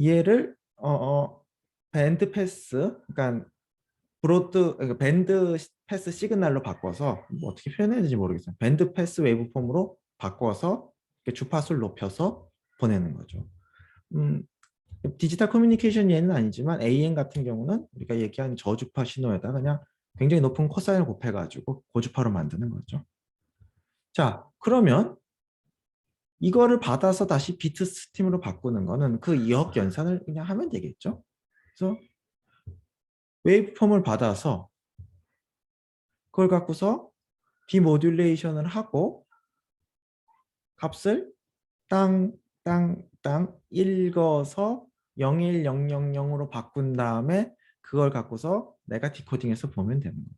얘를 밴드 패스, 그러니까 그러니까 밴드 패스 시그널로 바꿔서 뭐 어떻게 표현해야 될지 모르겠어요. 밴드 패스 웨이브폼으로 바꿔서 주파수를 높여서 보내는 거죠. 음, 디지털 커뮤니케이션 예는 아니지만 AM 같은 경우는 우리가 얘기한 저주파 신호에다 그냥 굉장히 높은 코사인을 곱해가지고 고주파로 만드는 거죠. 자, 그러면 이거를 받아서 다시 비트 스트림으로 바꾸는 거는 그 2억 연산을 그냥 하면 되겠죠. 그래서 웨이브폼을 받아서 그걸 갖고서 디모듈레이션을 하고 값을 땅, 땅 읽어서 01000으로 바꾼 다음에 그걸 갖고서 내가 디코딩해서 보면 되는 거죠.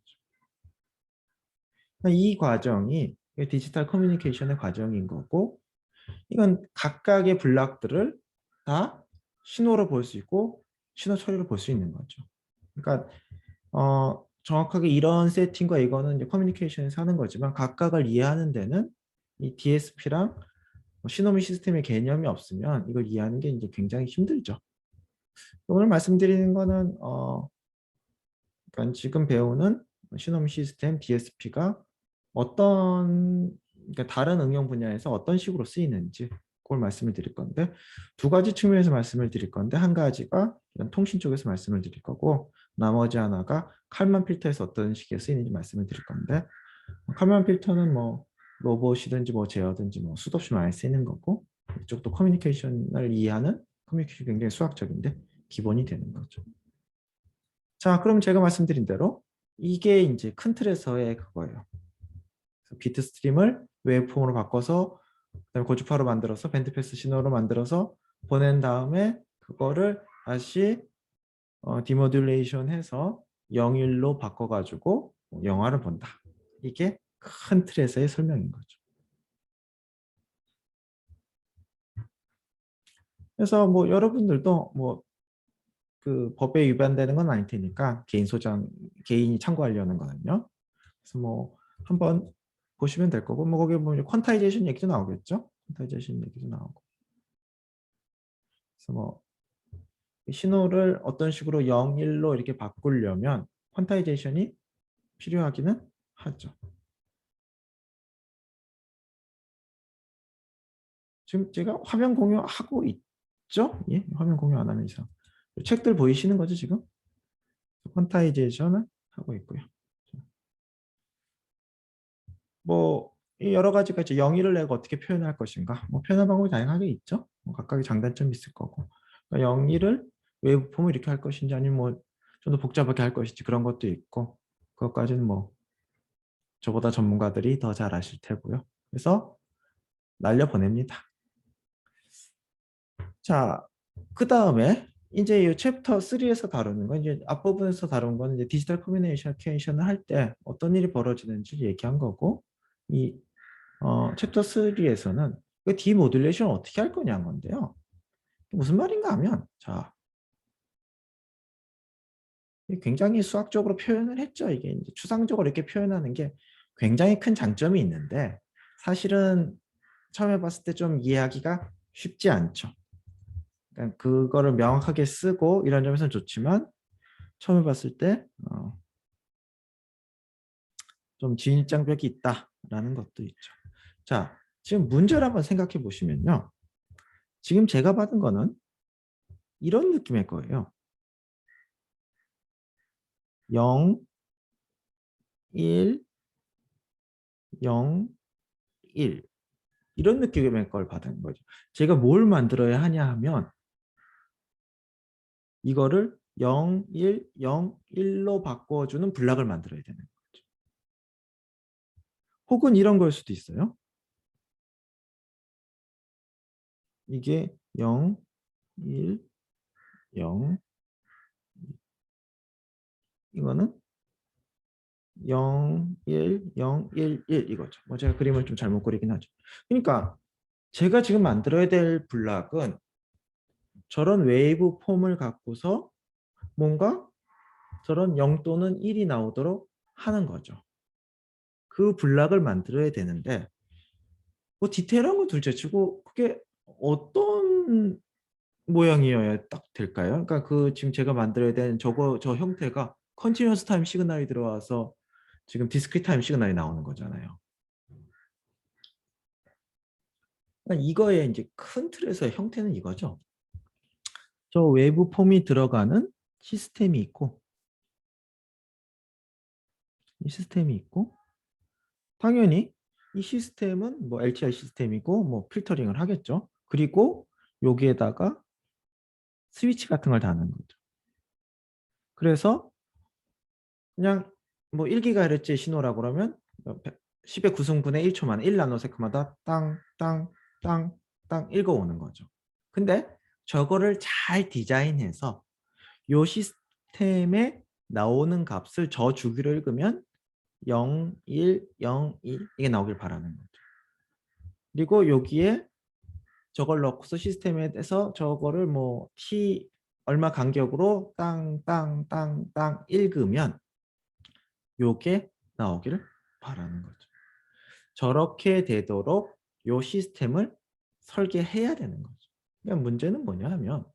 이 과정이 디지털 커뮤니케이션의 과정인 거고, 이건 각각의 블락들을 다 신호로 볼 수 있고 신호 처리로 볼 수 있는 거죠. 그러니까 정확하게 이런 세팅과 이거는 이제 커뮤니케이션에서 하는 거지만 각각을 이해하는 데는 이 DSP랑 시노미 시스템의 개념이 없으면 이걸 이해하는 게 이제 굉장히 힘들죠. 오늘 말씀드리는 거는 그러니까 지금 배우는 시노미 시스템 DSP가 어떤, 그러니까 다른 응용 분야에서 어떤 식으로 쓰이는지 그걸 말씀을 드릴 건데, 두 가지 측면에서 말씀을 드릴 건데, 한 가지가 이런 통신 쪽에서 말씀을 드릴 거고, 나머지 하나가 칼만 필터에서 어떤 식의 쓰이는지 말씀을 드릴 건데, 칼만 필터는 뭐 로봇이든지 뭐 제어든지 뭐 수도 없이 많이 쓰이는 거고, 이쪽도 커뮤니케이션을 이해하는 커뮤니케이션이 굉장히 수학적인데 기본이 되는 거죠. 자, 그럼 제가 말씀드린 대로 이게 이제 큰 틀에서의 그거예요. 비트 스트림을 웨이브폼으로 바꿔서 그다음에 고주파로 만들어서 밴드패스 신호로 만들어서 보낸 다음에 그거를 다시 디모듈레이션 해서 0일로 바꿔가지고 영화를 본다. 이게 큰 틀에서의 설명인 거죠. 그래서 뭐 여러분들도 뭐 그 법에 위반되는 건 아닐 테니까 개인이 참고하려는 거는요. 그래서 뭐 한번 보시면 될 거고, 뭐 거기 뭐 퀀타이제이션 얘기도 나오겠죠. 퀀타이제이션 얘기도 나오고. 그래서 뭐 신호를 어떤 식으로 0, 1로 이렇게 바꾸려면 퀀타이제이션이 필요하기는 하죠. 지금 제가 화면 공유하고 있죠? 예, 화면 공유 안 하면 이상. 책들 보이시는 거죠, 지금? 퀀타이제이션을 하고 있고요. 뭐 여러 가지가 이제 0일을 내가 어떻게 표현할 것인가, 뭐 표현 방법이 다양하게 있죠. 뭐 각각의 장단점이 있을 거고, 그러니까 0일을 웨이브폼을 이렇게 할 것인지 아니면 뭐 좀 더 복잡하게 할 것인지 그런 것도 있고, 그것까지는 뭐 저보다 전문가들이 더 잘 아실 테고요. 그래서 날려보냅니다. 자, 그 다음에 이제 이 챕터 3에서 다루는 건, 이제 앞부분에서 다룬 건 이제 디지털 커뮤니케이션을 할 때 어떤 일이 벌어지는지 얘기한 거고, 이 챕터 3에서는 그 디모듈레이션 어떻게 할 거냐는 건데요. 무슨 말인가 하면, 자, 굉장히 수학적으로 표현을 했죠. 이게 이제 추상적으로 이렇게 표현하는 게 굉장히 큰 장점이 있는데, 사실은 처음 해봤을 때 좀 이해하기가 쉽지 않죠. 그러니까 그거를 명확하게 쓰고 이런 점에서는 좋지만, 처음 해봤을 때 좀 진입장벽이 있다라는 것도 있죠. 자, 지금 문제를 한번 생각해 보시면요. 지금 제가 받은 거는 이런 느낌일 거예요. 0, 1, 0, 1 이런 느낌의 걸 받은 거죠. 제가 뭘 만들어야 하냐 하면 이거를 0, 1, 0, 1로 바꿔주는 블락을 만들어야 되는 거죠. 혹은 이런 걸 수도 있어요. 이게 0, 1, 0, 이거는 0, 1, 0, 1, 1 이거죠. 뭐 제가 그림을 좀 잘못 그리긴 하죠. 그러니까 제가 지금 만들어야 될 블락은 저런 웨이브 폼을 갖고서 뭔가 저런 0 또는 1이 나오도록 하는 거죠. 그 블락을 만들어야 되는데, 뭐 디테일한 건 둘째치고 그게 어떤 모양이어야 딱 될까요? 그러니까 그 지금 제가 만들어야 되는 저 형태가 컨티뉴어스 타임 시그널이 들어와서 지금 디스크리트 타임 시그널이 나오는 거잖아요. 그러니까 이거의 이제 큰 틀에서의 형태는 이거죠. 저 외부 폼이 들어가는 시스템이 있고, 이 시스템이 있고, 당연히 이 시스템은 뭐 LTI 시스템이고 뭐 필터링을 하겠죠. 그리고 여기에다가 스위치 같은 걸 다는 거죠. 그래서 그냥 뭐 1GHz 신호라고 그러면 10의 9승분의 1초 만에 1나노세크마다 땅, 땅, 땅, 땅 읽어오는 거죠. 근데 저거를 잘 디자인해서 요 시스템에 나오는 값을 저 주기로 읽으면 0, 1, 0, 2 이게 나오길 바라는 거죠. 그리고 여기에 저걸 넣고서 시스템에서 저거를 뭐 t 얼마 간격으로 땅, 땅, 땅, 땅 읽으면 요게 나오기를 바라는 거죠. 저렇게 되도록 요 시스템을 설계해야 되는 거죠. 그냥 문제는 뭐냐 하면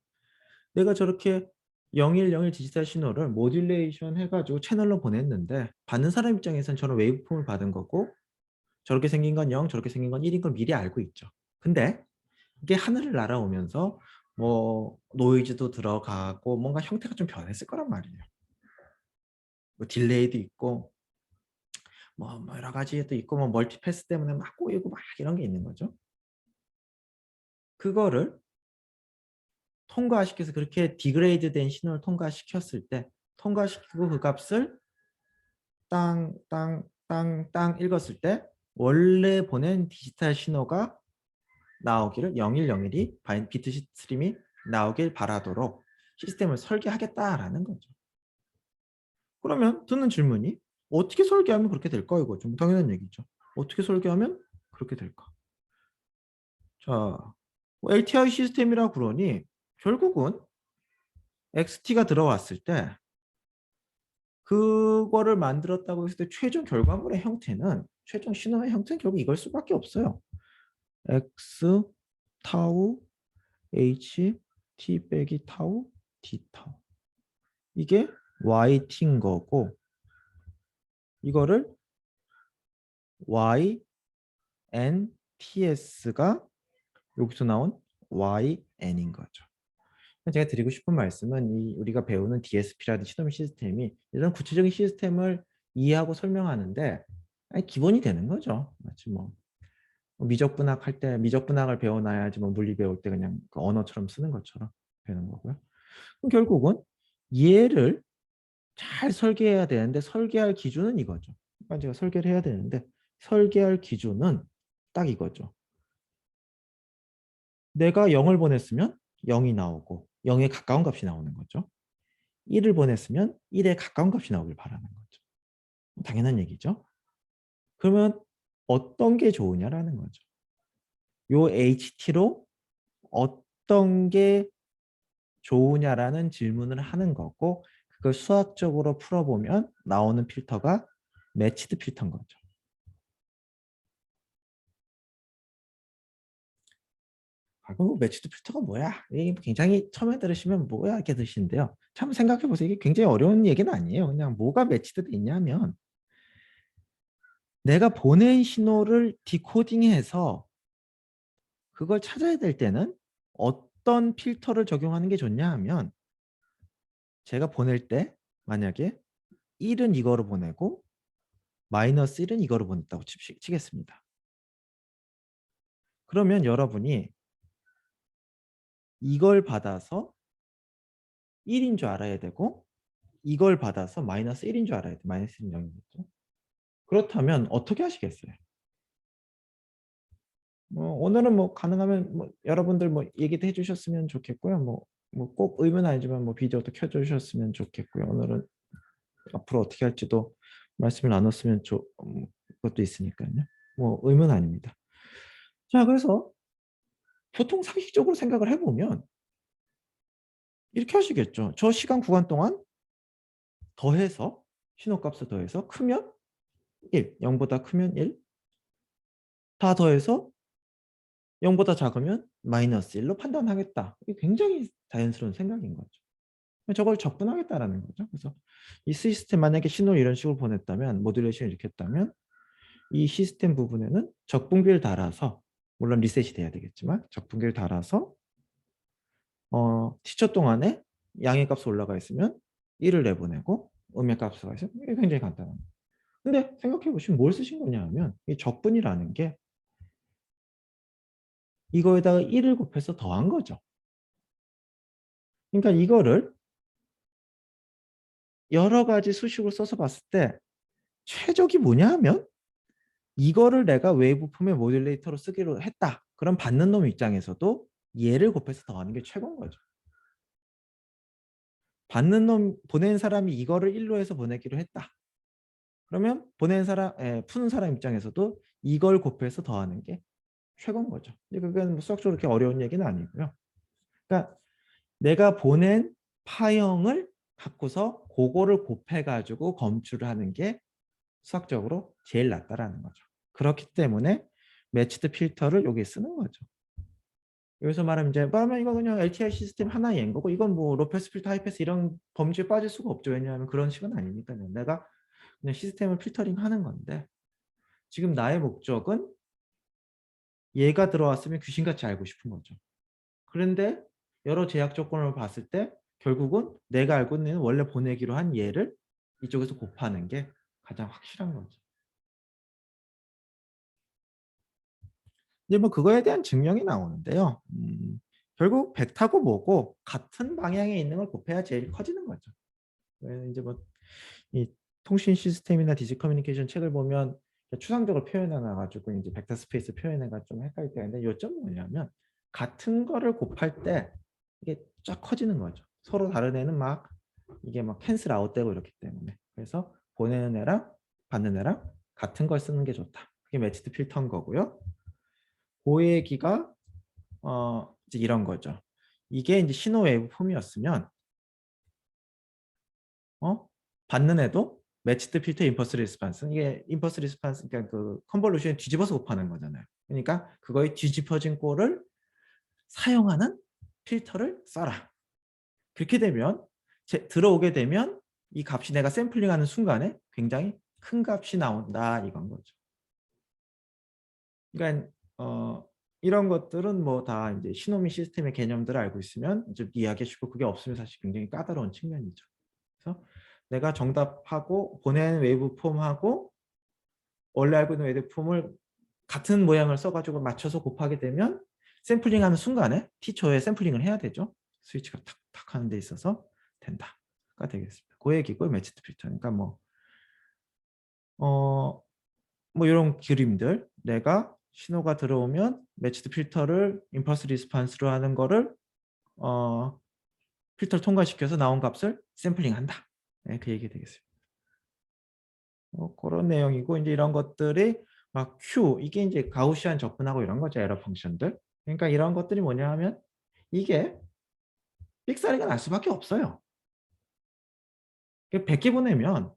내가 저렇게 0101 디지털 신호를 모듈레이션 해가지고 채널로 보냈는데 받는 사람 입장에서는 저런 웨이브폼을 받은 거고 저렇게 생긴 건 0, 저렇게 생긴 건 1인 걸 미리 알고 있죠. 근데 이게 하늘을 날아오면서 뭐 노이즈도 들어가고 뭔가 형태가 좀 변했을 거란 말이에요. 뭐 딜레이도 있고 뭐 여러 가지도 있고 뭐 멀티패스 때문에 막 꼬이고 막 이런 게 있는 거죠. 그거를 통과시켜서 그렇게 디그레이드 된 신호를 통과시켰을 때 통과시키고 그 값을 땅, 땅, 땅, 땅 읽었을 때 원래 보낸 디지털 신호가 나오기를 0101이 비트 스트림이 나오길 바라도록 시스템을 설계하겠다라는 거죠. 그러면 드는 질문이 어떻게 설계하면 그렇게 될까? 이거 좀 당연한 얘기죠. 어떻게 설계하면 그렇게 될까? 자, LTI 시스템이라 그러니 결국은 XT가 들어왔을 때 그거를 만들었다고 했을 때 최종 결과물의 형태는 최종 신호의 형태는 결국 이걸 수밖에 없어요. X 타우 H T 빼기 타우 D 타우 이게 YT인 거고 이거를 YNTS가 여기서 나온 YN인 거죠. 제가 드리고 싶은 말씀은 우리가 배우는 DSP라는 시스템 시스템이 이런 구체적인 시스템을 이해하고 설명하는데 기본이 되는 거죠. 마치 뭐 미적분학 할 때 미적분학을 배워놔야지 뭐 물리 배울 때 그냥 그 언어처럼 쓰는 것처럼 되는 거고요. 그럼 결국은 얘를 잘 설계해야 되는데 설계할 기준은 이거죠. 그러니까 제가 설계를 해야 되는데 설계할 기준은 딱 이거죠. 내가 0을 보냈으면 0이 나오고 0에 가까운 값이 나오는 거죠. 1을 보냈으면 1에 가까운 값이 나오길 바라는 거죠. 당연한 얘기죠. 그러면 어떤 게 좋으냐라는 거죠. 요 HT로 어떤 게 좋으냐라는 질문을 하는 거고 그걸 수학적으로 풀어보면 나오는 필터가 매치드 필터인 거죠. 그럼 매치드 필터가 뭐야? 이게 굉장히 처음에 들으시면 뭐야 이렇게 드시는데요. 참 생각해 보세요. 이게 굉장히 어려운 얘기는 아니에요. 그냥 뭐가 매치드 있냐면 내가 보낸 신호를 디코딩해서 그걸 찾아야 될 때는 어떤 필터를 적용하는 게 좋냐 하면 제가 보낼 때 만약에 1은 이거로 보내고 마이너스 1은 이거로 보냈다고 치겠습니다. 그러면 여러분이 이걸 받아서 1인 줄 알아야 되고 이걸 받아서 마이너스 1인 줄 알아야 돼. 마이너스 1은 0이겠죠. 그렇다면 어떻게 하시겠어요? 오늘은 뭐 가능하면 뭐 여러분들 뭐 얘기도 해주셨으면 좋겠고요. 뭐 꼭 의무는 아니지만 뭐 비디오도 켜주셨으면 좋겠고요. 오늘은 앞으로 어떻게 할지도 말씀을 나눴으면 것도 있으니까요. 뭐 의무는 아닙니다. 자, 그래서 보통 상식적으로 생각을 해보면 이렇게 하시겠죠. 저 시간 구간 동안 더해서 신호값을 더해서 크면 1, 0보다 크면 1, 다 더해서 0보다 작으면 마이너스 1로 판단하겠다. 이게 굉장히 자연스러운 생각인 거죠. 저걸 접근하겠다라는 거죠. 그래서 이 시스템 만약에 신호를 이런 식으로 보냈다면 모듈레이션을 이렇게 했다면 이 시스템 부분에는 적분기를 달아서 물론 리셋이 돼야 되겠지만 적분기를 달아서 티처 동안에 양의 값이 올라가 있으면 1을 내보내고 음의 값이 가 있으면 이게 굉장히 간단합니다. 근데 생각해 보시면 뭘 쓰신 거냐 하면 이 적분이라는 게 이거에다가 1을 곱해서 더한 거죠. 그러니까 이거를 여러 가지 수식으로 써서 봤을 때 최적이 뭐냐 하면 이거를 내가 웨이브 폼의 모듈레이터로 쓰기로 했다. 그럼 받는 놈 입장에서도 얘를 곱해서 더하는 게 최고인 거죠. 받는 놈 보낸 사람이 이거를 1로 해서 보내기로 했다. 그러면 푸는 사람 입장에서도 이걸 곱해서 더하는 게 최고인 거죠. 그건 뭐 수학적으로 그렇게 어려운 얘기는 아니고요. 그러니까 내가 보낸 파형을 갖고서 그거를 곱해가지고 검출을 하는 게 수학적으로 제일 낫다라는 거죠. 그렇기 때문에 매치드 필터를 여기에 쓰는 거죠. 여기서 말하면 이제 말하면 이거 그냥 LTI 시스템 하나의 예인 거고 이건 뭐 로패스 필터, 하이패스 이런 범주에 빠질 수가 없죠. 왜냐하면 그런 식은 아니니까요. 내가 그냥 시스템을 필터링 하는 건데 지금 나의 목적은 얘가 들어왔으면 귀신같이 알고 싶은 거죠. 그런데 여러 제약 조건을 봤을 때 결국은 내가 알고 있는 원래 보내기로 한 얘를 이쪽에서 곱하는 게 가장 확실한 거죠. 이제 뭐 그거에 대한 증명이 나오는데요. 결국 벡터고 뭐고 같은 방향에 있는 걸 곱해야 제일 커지는 거죠. 이제 뭐 이 통신 시스템이나 디지 커뮤니케이션 책을 보면 추상적으로 표현해 놔가지고 이제 벡터 스페이스 표현해가 좀 헷갈릴 때가 있는데 요점은 뭐냐면 같은 거를 곱할 때 이게 쫙 커지는 거죠. 서로 다른 애는 막 이게 막 캔슬 아웃되고 이렇기 때문에 그래서 보내는 애랑 받는 애랑 같은 걸 쓰는 게 좋다. 그게 매치드 필터인 거고요. 그 얘기가 이제 이런 거죠. 이게 이제 신호 웨이브 폼이었으면 받는 애도 매치드 필터 임퍼스 리스판스 이게 임퍼스 리스판스 그러니까 그 컨볼루션에 뒤집어서 곱하는 거잖아요. 그러니까 그거의 뒤집어진 꼴을 사용하는 필터를 써라. 그렇게 되면 들어오게 되면 이 값이 내가 샘플링하는 순간에 굉장히 큰 값이 나온다 이건 거죠. 그러니까 이런 것들은 뭐 다 이제 시노미 시스템의 개념들을 알고 있으면 좀 이해하기 쉽고 그게 없으면 사실 굉장히 까다로운 측면이죠. 그래서 내가 정답하고 보낸 웨이브 폼하고 원래 알고 있는 웨이브 폼을 같은 모양을 써가지고 맞춰서 곱하게 되면 샘플링하는 순간에 T초에 샘플링을 해야 되죠. 스위치가 탁탁 하는 데 있어서 된다가 되겠습니다. 그 얘기고 매치드 필터. 그러니까 뭐 이런 그림들 내가 신호가 들어오면 매치드 필터를 임펄스 리스판스로 하는 거를 필터를 통과시켜서 나온 값을 샘플링한다. 네, 그 얘기 되겠습니다. 그런 내용이고 이제 이런 것들이 막 Q 이게 이제 가우시안 접근하고 이런 거죠. 에러 펑션들. 그러니까 이런 것들이 뭐냐 하면 이게 삑사리가 날 수밖에 없어요. 100개 보내면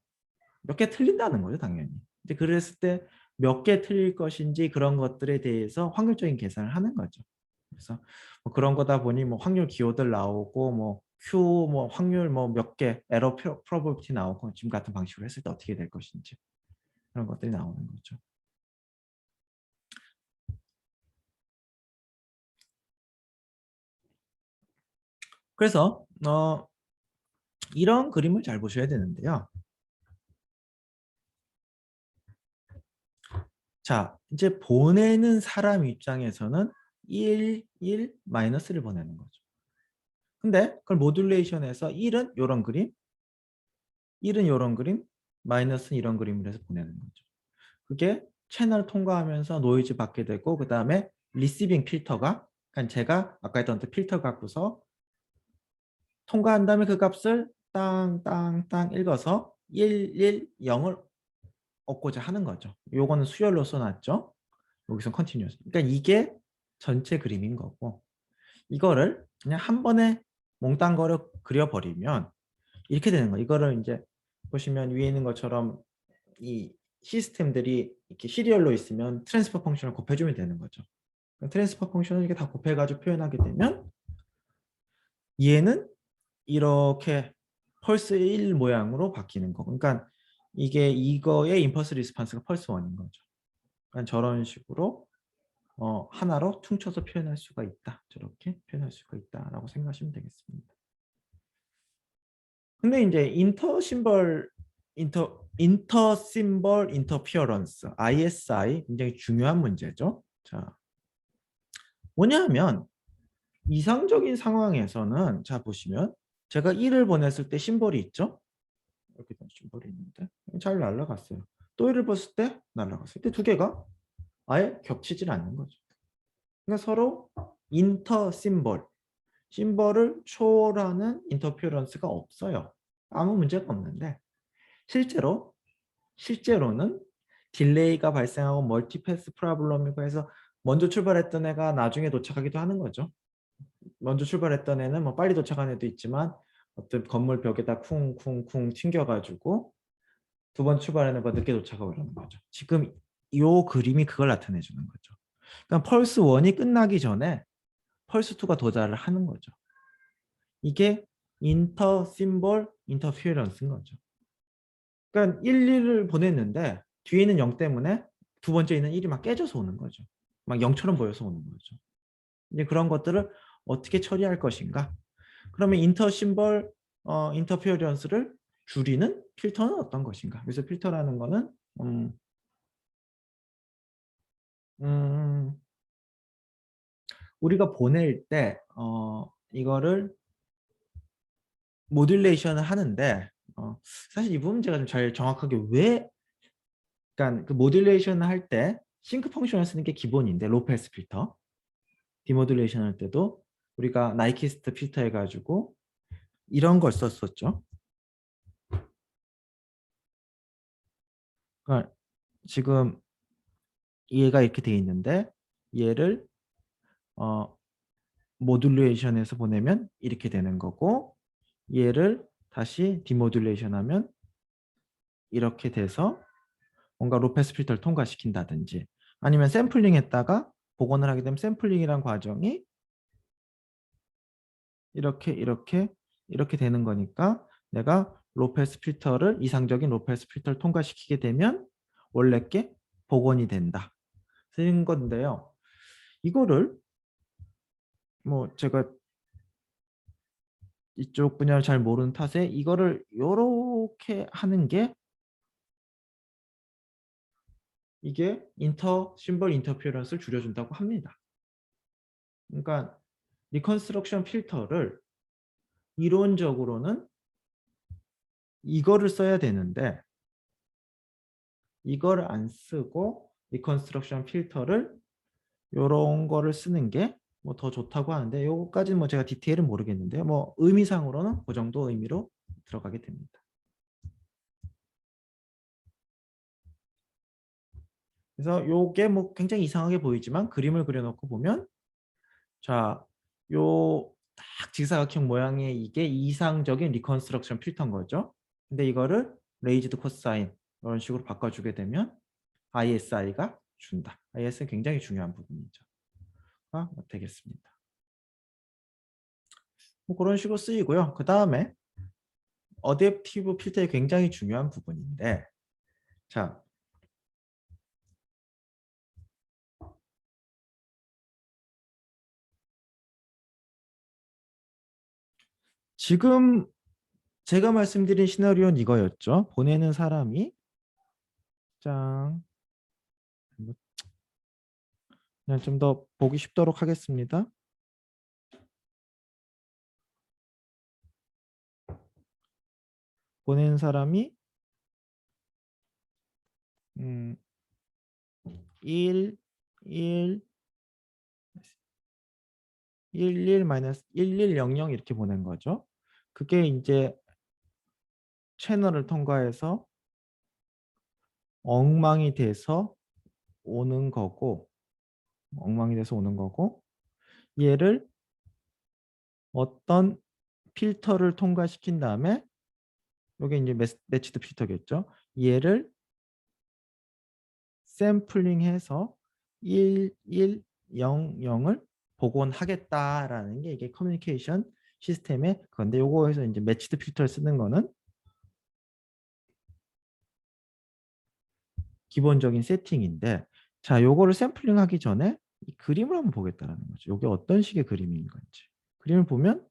몇 개 틀린다는 거죠, 당연히. 이제 그랬을 때 몇 개 틀릴 것인지 그런 것들에 대해서 확률적인 계산을 하는 거죠. 그래서 뭐 그런 거다 보니 뭐 확률 기호들 나오고 뭐 Q 뭐 확률 뭐 몇 개 에러 프로버비티 나오고 지금 같은 방식으로 했을 때 어떻게 될 것인지 그런 것들이 나오는 거죠. 그래서 이런 그림을 잘 보셔야 되는데요. 자, 이제 보내는 사람 입장에서는 1, 1, 마이너스를 보내는 거죠. 근데 그걸 모듈레이션에서 1은 이런 그림, 1은 이런 그림, 마이너스는 이런 그림을 해서 보내는 거죠. 그게 채널 통과하면서 노이즈 받게 되고 그 다음에 리시빙 필터가 그러니까 제가 아까 했던 필터 갖고서 통과한 다음에 그 값을 땅땅땅 읽어서 1, 1, 0을 얻고자 하는 거죠. 요거는 수열로 써놨죠. 여기서 컨티뉴어스. 그러니까 이게 전체 그림인 거고 이거를 그냥 한 번에 몽땅 거려 그려버리면 이렇게 되는 거예요. 이거를 이제 보시면 위에 있는 것처럼 이 시스템들이 이렇게 시리얼로 있으면 트랜스퍼 펑션을 곱해주면 되는 거죠. 트랜스퍼 펑션을 이렇게 다 곱해가지고 표현하게 되면 얘는 이렇게 펄스 1 모양으로 바뀌는 거. 그러니까 이게 이거의 임펄스 리스판스가 펄스 1인 거죠. 그러니까 저런 식으로 하나로 퉁쳐서 표현할 수가 있다. 저렇게 표현할 수가 있다라고 생각하시면 되겠습니다. 근데 이제 인터 심벌 인터피어런스 ISI 굉장히 중요한 문제죠. 자, 뭐냐면 이상적인 상황에서는 자 보시면 제가 1을 보냈을 때 심벌이 있죠. 이렇게 된 심벌이 있는데 잘 날아갔어요. 또 1을 보냈을 때 날아갔어요. 근데 두 개가 아예 겹치질 않는 거죠. 그러니까 서로 인터 심벌을 초월하는 인터피어런스가 없어요. 아무 문제가 없는데 실제로는 딜레이가 발생하고 멀티패스 프로블럼이고 해서 먼저 출발했던 애가 나중에 도착하기도 하는 거죠. 먼저 출발했던 애는 뭐 빨리 도착한 애도 있지만 어떤 건물 벽에다 쿵쿵쿵 튕겨가지고 두 번 출발하는 거 늦게 도착하고 이러는 거죠. 지금 이 그림이 그걸 나타내 주는 거죠. 그러니까 펄스 1이 끝나기 전에 펄스 2가 도달을 하는 거죠. 이게 인터 심벌 인터피어런스인 거죠. 그러니까 1, 2를 보냈는데 뒤에 있는 0 때문에 두 번째 있는 1이 막 깨져서 오는 거죠. 막 0처럼 보여서 오는 거죠. 이제 그런 것들을 어떻게 처리할 것인가? 그러면 인터 심벌 인터피어런스를 줄이는 필터는 어떤 것인가? 그래서 필터라는 거는 음, 우리가 보낼 때 이거를 모듈레이션을 하는데 사실 이 부분 제가 좀 잘 정확하게 그러니까 그 모듈레이션을 할 때 싱크 펑션을 쓰는 게 기본인데 로 패스 필터 디모듈레이션 할 때도 우리가 나이키스트 필터 해가지고 이런 걸 썼었죠. 그러니까 지금 얘가 이렇게 돼 있는데 얘를 모듈레이션해서 보내면 이렇게 되는 거고 얘를 다시 디모듈레이션 하면 이렇게 돼서 뭔가 로패스 필터를 통과시킨다든지 아니면 샘플링 했다가 복원을 하게 되면 샘플링이란 과정이 이렇게 되는 거니까 내가 로패스 필터를 이상적인 로패스 필터를 통과시키게 되면 원래 게 복원이 된다. 쓰는 건데요. 이거를 뭐 제가 이쪽 분야를 잘 모르는 탓에 이거를 이렇게 하는 게 이게 인터 심벌 인터피어런스를 줄여준다고 합니다. 그러니까 리컨스트럭션 필터를 이론적으로는 이거를 써야 되는데 이걸 안 쓰고 리컨스트럭션 필터를 이런 거를 쓰는 게 뭐 더 좋다고 하는데 요거까지는 뭐 제가 디테일은 모르겠는데요. 뭐 의미상으로는 그 정도 의미로 들어가게 됩니다. 그래서 요게 뭐 굉장히 이상하게 보이지만 그림을 그려놓고 보면 자, 요 딱 직사각형 모양의 이게 이상적인 리컨스트럭션 필터인 거죠. 근데 이거를 레이즈드 코사인 이런 식으로 바꿔주게 되면 ISI가 준다. ISI 굉장히 중요한 부분이죠. 되겠습니다. 뭐 그런 식으로 쓰이고요. 그 다음에 어댑티브 필터의 굉장히 중요한 부분인데 자, 지금 제가 말씀드린 시나리오는 이거였죠. 보내는 사람이 짱 그냥 좀 더 보기 쉽도록 하겠습니다. 보내는 사람이 1, 1, 11 마이너스 1100 이렇게 보낸 거죠. 그게 이제 채널을 통과해서 엉망이 돼서 오는 거고 얘를 어떤 필터를 통과시킨 다음에 이게 이제 매치드 필터겠죠. 얘를 샘플링해서 1, 1, 0을 복원하겠다라는 게 이게 커뮤니케이션 시스템의 건데 요거에서 이제 매치드 필터를 쓰는 거는 기본적인 세팅인데 자, 요거를 샘플링 하기 전에 이 그림을 한번 보겠다라는 거죠. 요게 어떤 식의 그림인 건지. 그림을 보면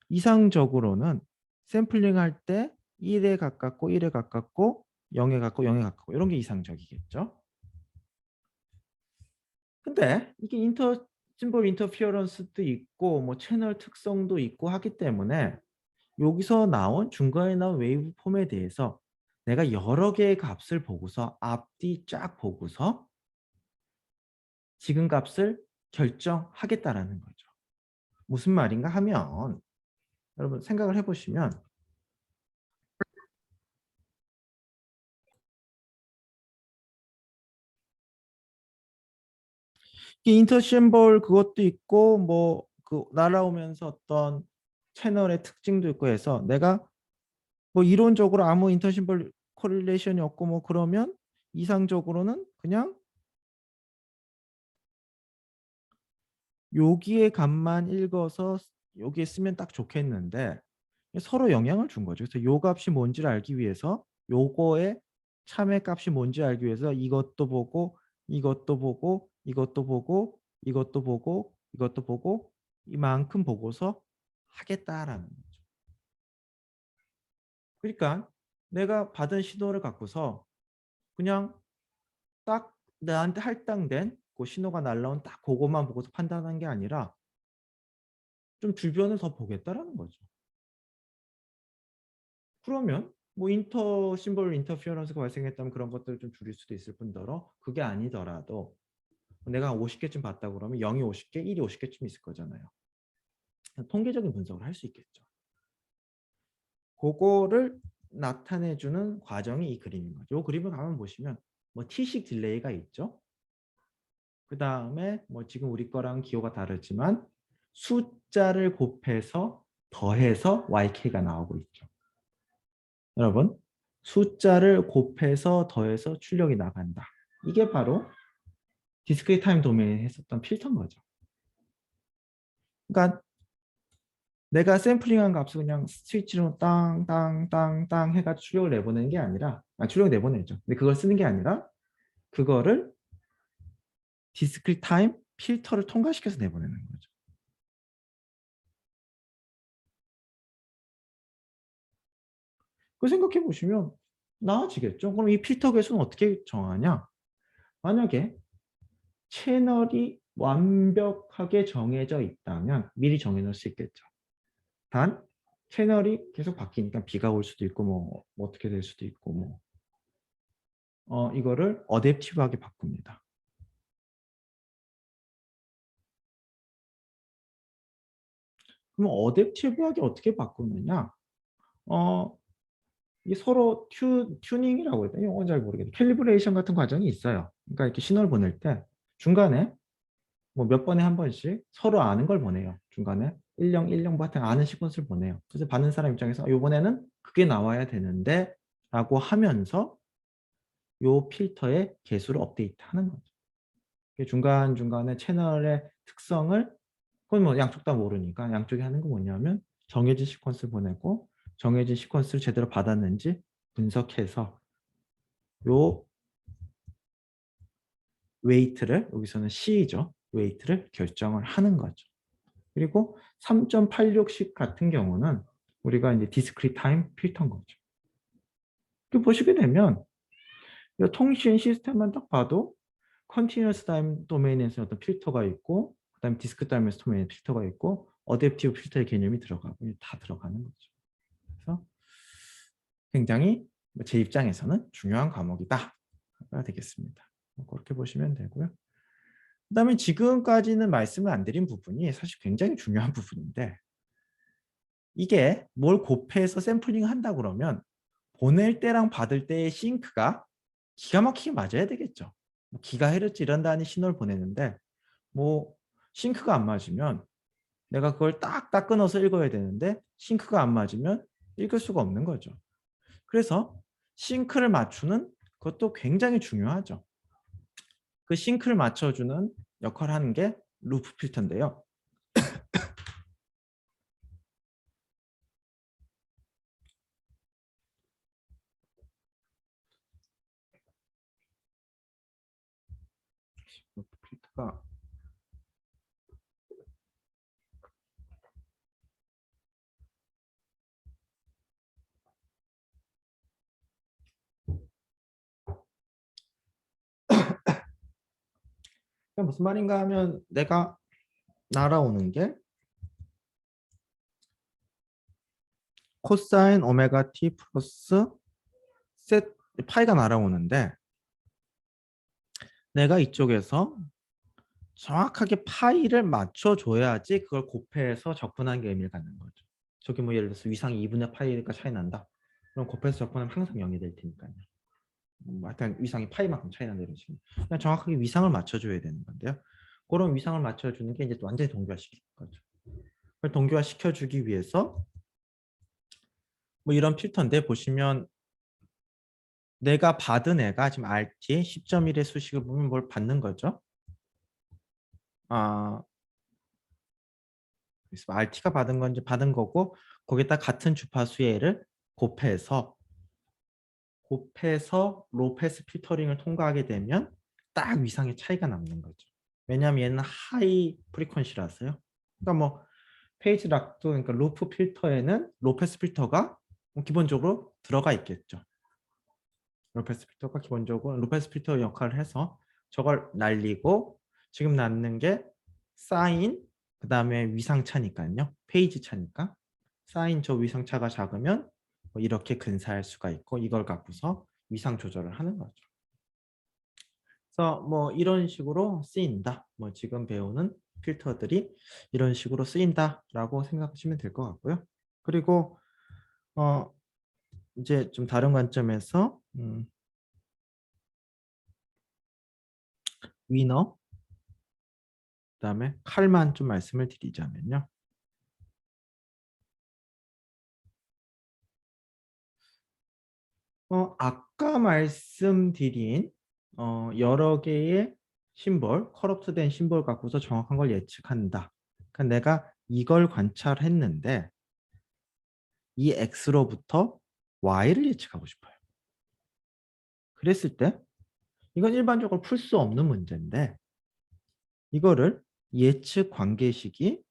이상적으로는 샘플링 할 때 1에 가깝고 1에 가깝고 0에 가깝고 0에 가깝고 이런 게 이상적이겠죠. 근데 이게 심볼 인터피어런스도 있고 뭐 채널 특성도 있고 하기 때문에 여기서 나온 중간에 나온 웨이브 폼에 대해서 내가 여러 개의 값을 보고서 앞뒤 쫙 보고서 지금 값을 결정하겠다라는 거죠. 무슨 말인가 하면 여러분 생각을 해보시면 이 인터 심볼 그것도 있고 뭐 그 날아오면서 어떤 채널의 특징도 있고 해서 내가 뭐 이론적으로 아무 인터 심볼 코릴레이션이 없고 뭐 그러면 이상적으로는 그냥 여기에 값만 읽어서 여기에 쓰면 딱 좋겠는데 서로 영향을 준 거죠. 그래서 요 값이 뭔지를 알기 위해서 요거의 참의 값이 뭔지 알기 위해서 이것도 보고 이것도 보고 이것도 보고 이것도 보고 이것도 보고 이만큼 보고서 하겠다라는 거죠. 그러니까 내가 받은 신호를 갖고서 그냥 딱 나한테 할당된 그 신호가 날라온 딱 그것만 보고서 판단한 게 아니라 좀 주변을 더 보겠다라는 거죠. 그러면 뭐 인터 심볼 인터피어런스가 발생했다면 그런 것들을 좀 줄일 수도 있을 뿐더러 그게 아니더라도 내가 50개쯤 봤다 그러면 0이 50개, 1이 50개쯤 있을 거잖아요. 통계적인 분석을 할 수 있겠죠. 그거를 나타내주는 과정이 이 그림인 거죠. 이 그림을 가만 보시면 뭐 T식 딜레이가 있죠. 그 다음에 뭐 지금 우리 거랑 기호가 다르지만 숫자를 곱해서 더해서 YK가 나오고 있죠. 여러분 숫자를 곱해서 더해서 출력이 나간다. 이게 바로 디스크리트 타임 도메인에 했었던 필터인 거죠. 그러니까 내가 샘플링한 값을 그냥 스위치로 땅땅땅땅 해가지고 출력을 내보내는 게 아니라 출력 내보내죠. 근데 그걸 쓰는 게 아니라 그거를 디스크리트 타임 필터를 통과시켜서 내보내는 거죠. 그 생각해 보시면 나아지겠죠. 그럼 이 필터 개수는 어떻게 정하냐? 만약에 채널이 완벽하게 정해져 있다면 미리 정해놓을 수 있겠죠. 단 채널이 계속 바뀌니까 비가 올 수도 있고 뭐 어떻게 될 수도 있고 뭐 이거를 어댑티브하게 바꿉니다. 그럼 어댑티브하게 어떻게 바꾸느냐? 이게 서로 튜닝이라고 해야 되나? 이건 잘 모르겠는데 캘리브레이션 같은 과정이 있어요. 그러니까 이렇게 신호를 보낼 때 중간에 뭐 몇 번에 한 번씩 서로 아는 걸 보내요. 중간에 10, 10 같은 아는 시퀀스를 보내요. 그래서 받는 사람 입장에서 이번에는 그게 나와야 되는데 라고 하면서 요 필터의 개수를 업데이트하는 거죠. 중간중간에 채널의 특성을 그건 뭐 양쪽 다 모르니까 양쪽이 하는 거 뭐냐면 정해진 시퀀스를 보내고 정해진 시퀀스를 제대로 받았는지 분석해서 요 웨이트를 여기서는 C죠. 웨이트를 결정을 하는 거죠. 그리고 3.86식 같은 경우는 우리가 이제 디스크리트 타임 필터인 거죠. 이렇게 보시게 되면 이 통신 시스템만 딱 봐도 컨티뉴어스 타임 도메인에서 어떤 필터가 있고 그다음에 디스크리트 타임에서 도메인 필터가 있고 어댑티브 필터의 개념이 들어가고 다 들어가는 거죠. 그래서 굉장히 제 입장에서는 중요한 과목이다. 가 되겠습니다. 그렇게 보시면 되고요. 그다음에 지금까지는 말씀을 안 드린 부분이 사실 굉장히 중요한 부분인데 이게 뭘 곱해서 샘플링 한다 그러면 보낼 때랑 받을 때의 싱크가 기가 막히게 맞아야 되겠죠. 뭐 기가헤르츠 이런 단위 신호를 보내는데 뭐 싱크가 안 맞으면 내가 그걸 딱딱 끊어서 읽어야 되는데 싱크가 안 맞으면 읽을 수가 없는 거죠. 그래서 싱크를 맞추는 것도 굉장히 중요하죠. 그 싱크를 맞춰주는 역할을 하는 게 루프 필터인데요. 루프 필터가 무슨 말인가 하면 내가 날아오는 게 코사인 오메가 t 플러스 셋 파이가 날아오는데 내가 이쪽에서 정확하게 파이를 맞춰줘야지 그걸 곱해서 적분한 게 의미를 갖는 거죠. 저기 뭐 예를 들어서 위상이 2분의 파이가 차이 난다. 그럼 곱해서 적분하면 항상 0이 될 테니까요. 하여튼 위상이 파이만큼 차이 난다 이런 식으로. 그냥 정확하게 위상을 맞춰줘야 되는 건데요. 그런 위상을 맞춰주는 게 이제 완전히 동규화시키는 거죠. 그걸 동규화시켜주기 위해서 뭐 이런 필터인데 보시면 내가 받은 애가 지금 RT 10.1의 수식을 보면 뭘 받는 거죠? 아, 그래서 RT가 받은 건지 받은 거고 거기다 같은 주파수의 애를 곱해서 로페스 필터링을 통과하게 되면 딱 위상의 차이가 남는 거죠. 왜냐하면 얘는 하이 프리퀀시라서요. 그러니까 뭐 페이지 락도 그러니까 루프 필터에는 로페스 필터가 기본적으로 들어가 있겠죠. 로페스 필터가 기본적으로 로페스 필터 역할을 해서 저걸 날리고 지금 낳는 게 사인 그다음에 위상차니까요. 페이지 차니까 사인 저 위상차가 작으면 뭐 이렇게 근사할 수가 있고 이걸 갖고서 위상 조절을 하는 거죠. 그래서 뭐 이런 식으로 쓰인다. 뭐 지금 배우는 필터들이 이런 식으로 쓰인다라고 생각하시면 될 것 같고요. 그리고 어 이제 좀 다른 관점에서 위너 그다음에 칼만 좀 말씀을 드리자면요. 아까 말씀드린 여러 개의 심볼, 커럽트된 심볼 갖고서 정확한 걸 예측한다. 그러니까 내가 이걸 관찰했는데 이 X로부터 Y를 예측하고 싶어요. 그랬을 때 이건 일반적으로 풀 수 없는 문제인데 이거를 예측 관계식이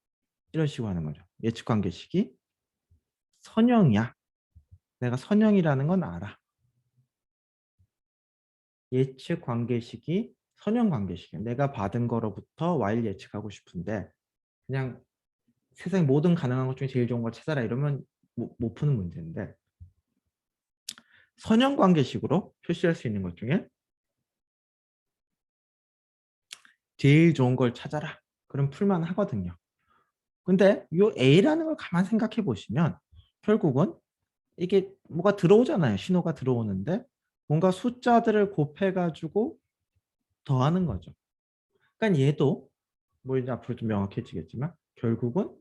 이런 식으로 하는 거죠. 예측 관계식이 선형이야. 내가 선형이라는 건 알아. 예측 관계식이 선형 관계식이야. 내가 받은 거로부터 Y를 예측하고 싶은데 그냥 세상 모든 가능한 것 중에 제일 좋은 걸 찾아라 이러면 못 푸는 문제인데 선형 관계식으로 표시할 수 있는 것 중에 제일 좋은 걸 찾아라. 그럼 풀만 하거든요. 근데 이 A라는 걸 가만 생각해 보시면 결국은 이게 뭐가 들어오잖아요. 신호가 들어오는데 뭔가 숫자들을 곱해가지고 더하는 거죠. 그러니까 얘도 뭐 이제 앞으로 좀 명확해지겠지만 결국은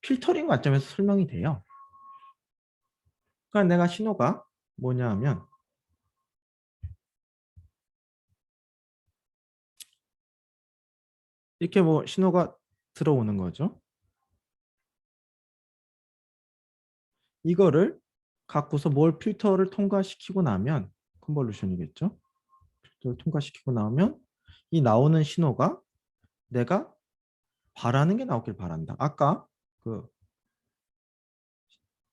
필터링 관점에서 설명이 돼요. 그러니까 내가 신호가 뭐냐 하면 이렇게 뭐 신호가 들어오는 거죠. 이거를 갖고서 뭘 필터를 통과시키고 나면 컨볼루션이겠죠. 필터를 통과시키고 나오면 이 나오는 신호가 내가 바라는 게 나오길 바란다. 아까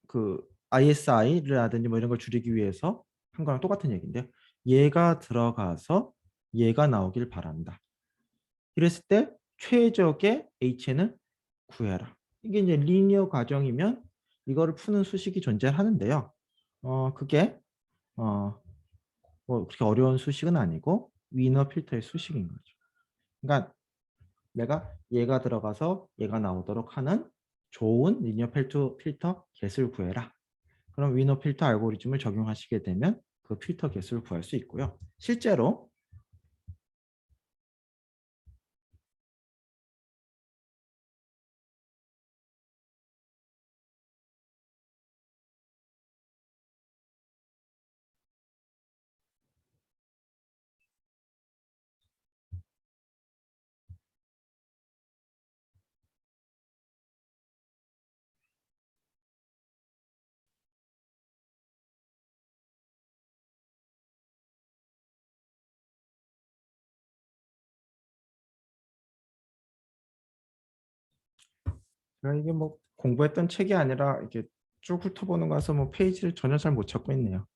그, ISI라든지 뭐 이런 걸 줄이기 위해서 한 거랑 똑같은 얘기인데요. 얘가 들어가서 얘가 나오길 바란다. 이랬을 때 최적의 H는 구해라. 이게 이제 리니어 과정이면 이거를 푸는 수식이 존재하는데요. 그게 뭐 그렇게 어려운 수식은 아니고 위너 필터의 수식인 거죠. 그러니까 내가 얘가 들어가서 얘가 나오도록 하는 좋은 리니어 필터 개수를 구해라. 그럼 위너 필터 알고리즘을 적용하시게 되면 그 필터 개수를 구할 수 있고요. 실제로 제가 이게 뭐 공부했던 책이 아니라 이렇게 쭉 훑어보는 거라서 뭐 페이지를 전혀 잘 못 찾고 있네요.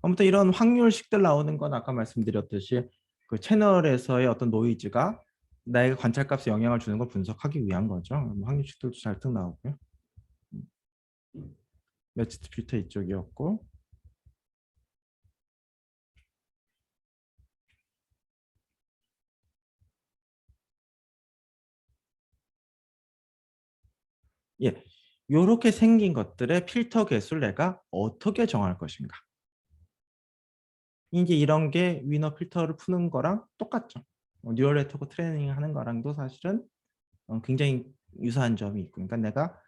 아무튼 이런 확률식들 나오는 건 아까 말씀드렸듯이 그 채널에서의 어떤 노이즈가 나의 관찰값에 영향을 주는 걸 분석하기 위한 거죠. 뭐 확률식들도 잘 뜩 나오고요. 매치드 필터 이쪽이었고, 예, 요렇게 생긴 것들의 필터 개수를 내가 어떻게 정할 것인가. 이제 이런 게 위너 필터를 푸는 거랑 똑같죠. 뉴럴 네트워크 트레이닝 하는 거랑도 사실은 굉장히 유사한 점이 있고, 그러니까 내가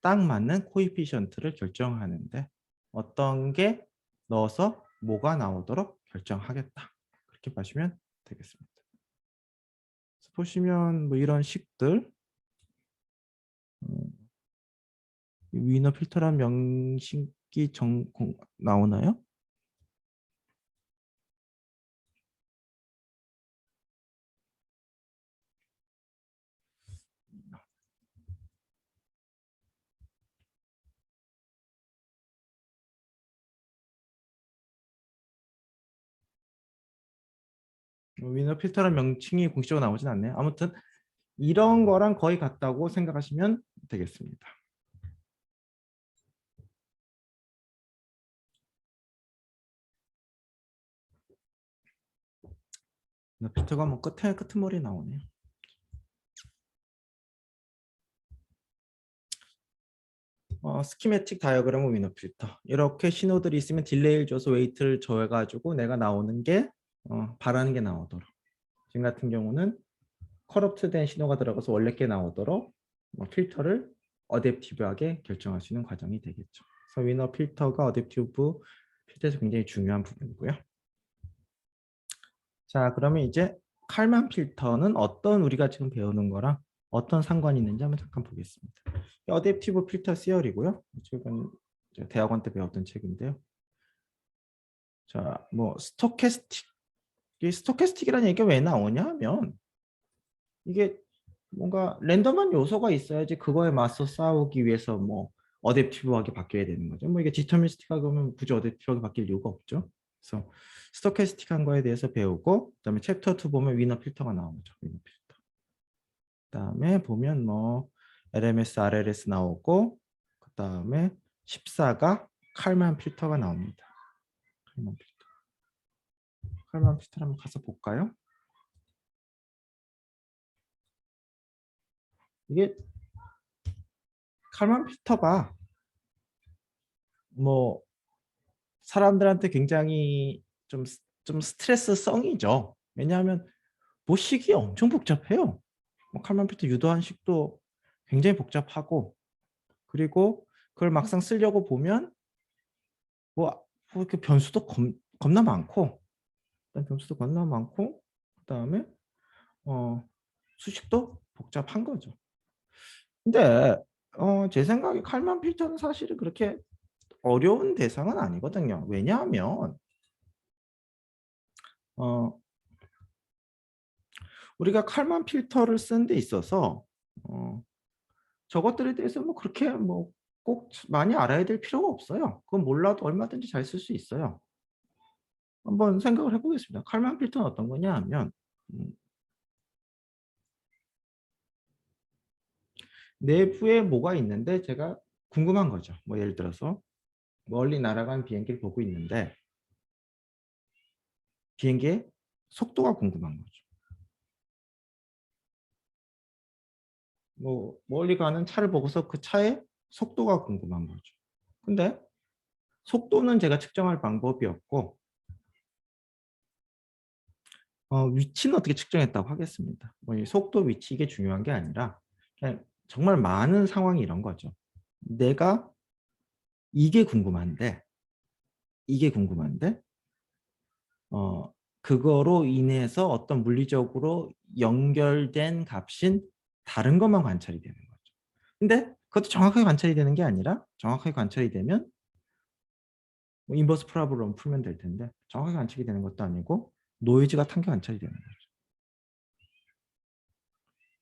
딱 맞는 코에피션트를 결정하는데 어떤 게 넣어서 뭐가 나오도록 결정하겠다. 그렇게 보시면 되겠습니다. 그래서 보시면 뭐 이런 식들, 위너 필터란 명식이 나오나요? 위너 필터란 명칭이 공식적으로 나오진 않네요. 아무튼 이런 거랑 거의 같다고 생각하시면 되겠습니다. 위너 필터가 뭐 끝에 끄트머리 나오네요. 스키매틱 다이어그램은 위너 필터. 이렇게 신호들이 있으면 딜레이를 줘서 웨이트를 줘가지고 내가 나오는 게 바라는 게 나오도록. 지금 같은 경우는 커럽트된 신호가 들어가서 원래 게 나오도록 필터를 어댑티브하게 결정할 수 있는 과정이 되겠죠. 그래서 위너 필터가 어댑티브 필터에서 굉장히 중요한 부분이고요. 자, 그러면 이제 칼만 필터는 어떤 우리가 지금 배우는 거랑 어떤 상관이 있는지 한번 잠깐 보겠습니다. 어댑티브 필터 시어리고요. 최근 대학원 때 배웠던 책인데요. 자, 뭐 스토캐스틱, 이 스토캐스틱이라는 얘기가 왜 나오냐 하면 이게 뭔가 랜덤한 요소가 있어야지 그거에 맞서 싸우기 위해서 뭐 어댑티브하게 바뀌어야 되는 거죠. 뭐 이게 디터미스틱하게 하면 굳이 어댑티브하게 바뀔 이유가 없죠. 그래서 스토캐스틱한 거에 대해서 배우고 그다음에 챕터 2 보면 위너 필터가 나오죠. 위너 필터. 그다음에 보면 뭐 LMS, RLS 나오고 그다음에 14가 칼만 필터가 나옵니다. 칼만 필터. 칼만 필터 한번 가서 볼까요? 이게 칼만 필터가 뭐 사람들한테 굉장히 좀 스트레스성이죠. 왜냐하면 모식이 엄청 복잡해요. 뭐 칼만 필터 유도한 식도 굉장히 복잡하고 그리고 그걸 막상 쓰려고 보면 그 변수도 겁나 많고 변수도 겁나 많고 그다음에 수식도 복잡한 거죠. 근데 제 생각에 칼만 필터는 사실은 그렇게 어려운 대상은 아니거든요. 왜냐하면 어, 우리가 칼만 필터를 쓰는 데 있어서 저것들에 대해서 뭐 그렇게 뭐 꼭 많이 알아야 될 필요가 없어요. 그건 몰라도 얼마든지 잘 쓸 수 있어요. 한번 생각을 해보겠습니다. 칼만 필터는 어떤 거냐 하면 내부에 뭐가 있는데 제가 궁금한 거죠. 뭐 예를 들어서 멀리 날아간 비행기를 보고 있는데 비행기의 속도가 궁금한 거죠. 뭐 멀리 가는 차를 보고서 그 차의 속도가 궁금한 거죠. 근데 속도는 제가 측정할 방법이 없고 위치는 어떻게 측정했다고 하겠습니다. 뭐이 속도, 위치 이게 중요한 게 아니라 그냥 정말 많은 상황이 이런 거죠. 내가 이게 궁금한데 이게 궁금한데 그거로 인해서 어떤 물리적으로 연결된 값인 다른 것만 관찰이 되는 거죠. 근데 그것도 정확하게 관찰이 되는 게 아니라 정확하게 관찰이 되면 뭐 인버스 프라블럼 풀면 될 텐데 정확하게 관찰이 되는 것도 아니고 노이즈 같은 게 관찰이 되는 거죠.